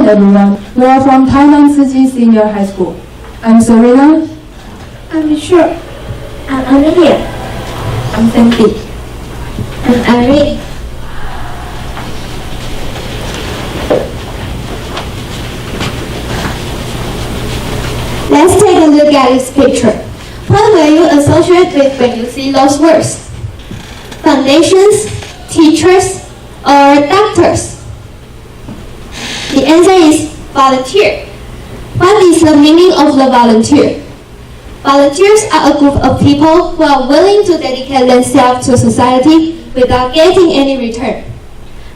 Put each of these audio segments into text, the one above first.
and everyone. We are from Tainan City Senior High School. I'm Serena. I'm sure. I'm Amelia. I'm Sandy. I'm Irene. Let's take a look at this picture. What will you associate with when you see those words? Foundations, teachers, or doctors? The answer is volunteer. What is the meaning of the volunteer? Volunteers are a group of people who are willing to dedicate themselves to society without getting any return.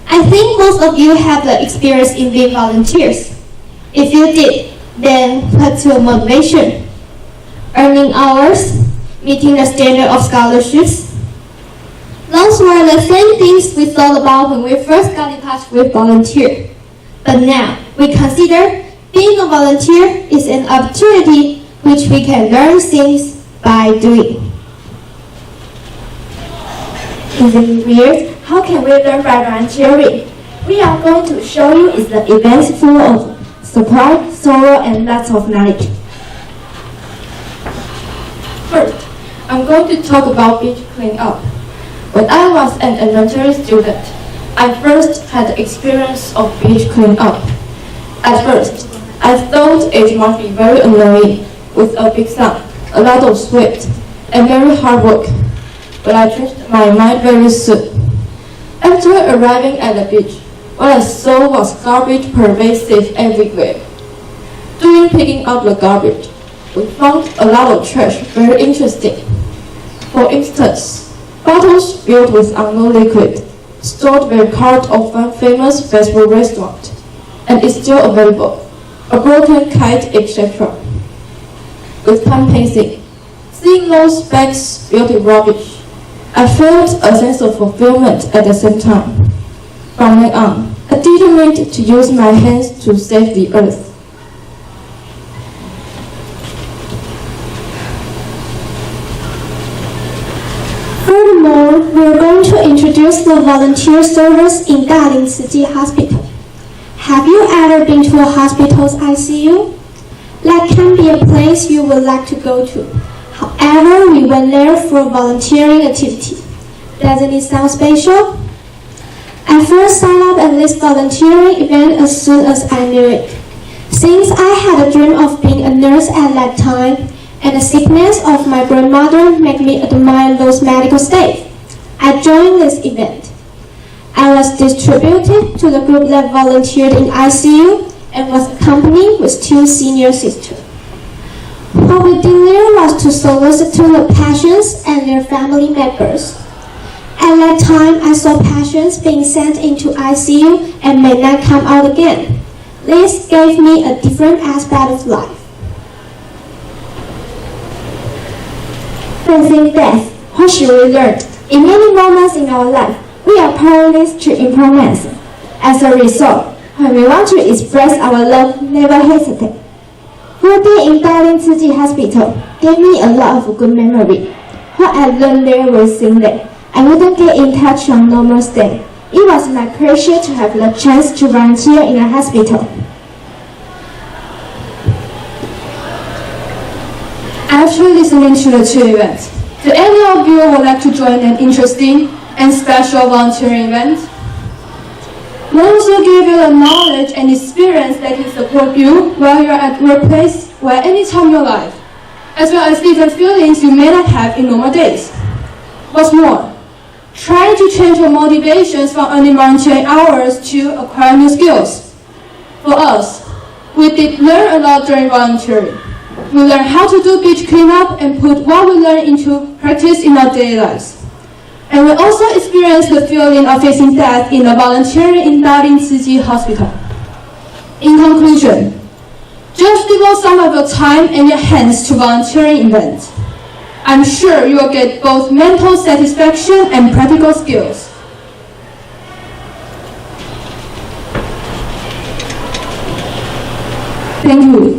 I think most of you have the experience in being volunteers. If you did, then what's your motivation? Earning hours? Meeting the standard of scholarships? Those were the same things we thought about when we first got in touch with volunteer. But now, we consider being a volunteer is an opportunity which we can learn things by doing. Isn't it weird? How can we learn by volunteering? We are going to show you is the event full of surprise, sorrow, and lots of knowledge. First, I'm going to talk about beach cleanup. When I was an elementary student, I first had the experience of beach cleanup. At first, I thought it must be very annoying, with a big sun, a lot of sweat, and very hard work. But I changed my mind very soon. After arriving at the beach, what I saw was garbage pervasive everywhere. During picking up the garbage, we found a lot of trash very interesting. For instance, bottles filled with unknown liquid, stored where cart of one famous fast food restaurant, and is still available, a broken kite, etc. With time passing, seeing those bags filled with rubbish, I felt a sense of fulfillment at the same time. From then on, I determined to use my hands to save the earth. Furthermore, we are going to introduce the volunteer service in Dalian City Hospital. Have you ever been to a hospital's ICU? That can be a place you would like to go to. However, we went there for a volunteering activity. Doesn't it sound special? I first signed up at this volunteering event as soon as I knew it. Since I had a dream of being a nurse at that time, and the sickness of my grandmother made me admire those medical staff, I joined this event. I was distributed to the group that volunteered in ICU and was accompanied with 2 senior sisters. What we did there was to solicit the patients and their family members. At that time, I saw patients being sent into ICU and may not come out again. This gave me a different aspect of life. Facing death, what should we learn? In many moments in our life, we are powerless to improvement. As a result, when we want to express our love, never hesitate. Working in Dalian City Hospital gave me a lot of good memory. What I learned there was things that I wouldn't get in touch on normal day. It was my pleasure to have the chance to volunteer in a hospital. After listening to the 2 events, do any of you would like to join an interesting and special volunteering event? Those will give you the knowledge and experience that can support you while you are at workplace or at any time in your life, as well as different feelings you may not have in normal days. What's more, try to change your motivations from earning volunteering hours to acquire new skills. For us, we did learn a lot during volunteering. We learned how to do beach cleanup and put what we learned into practice in our daily lives. And we also experienced the feeling of facing death in the volunteering in Dalian City Hospital. In conclusion, just devote some of your time and your hands to volunteering events. I'm sure you will get both mental satisfaction and practical skills. Thank you.